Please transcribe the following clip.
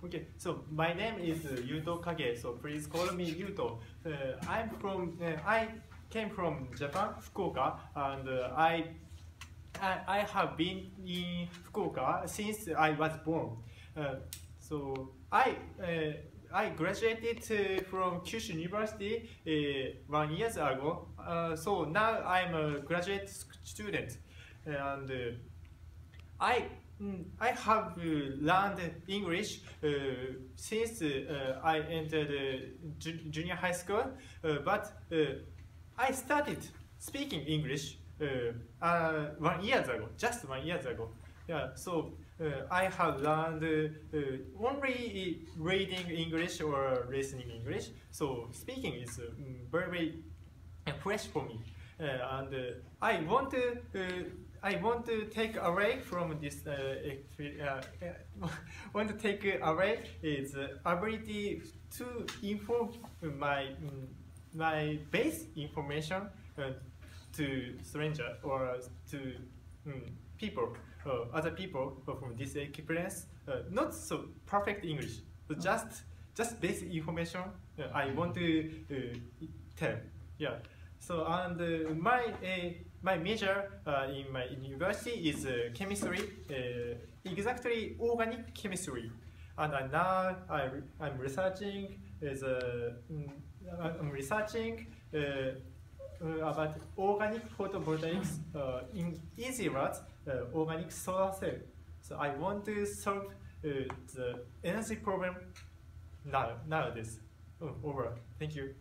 Okay, so my name is Yuto Kage, so please call me Yuto. I came from Japan, Fukuoka, and I have been in Fukuoka since I was born. So I graduated from Kyushu University 1 year ago. So now I'm a graduate student, and I have learned English since I entered junior high school, but I started speaking English 1 year ago, just 1 year ago. Yeah, so I have learned only reading English or listening English. So speaking is very fresh for me, and I want to take away from this. Want to take away its ability to inform my base information to stranger or to people, other people from this experience. Not so perfect English, but just basic information. I want to tell. Yeah. So and my major in my university is chemistry, exactly organic chemistry, and now I'm researching about organic photovoltaics, in easy words, organic solar cell. So I want to solve the energy problem nowadays. Over. Thank you.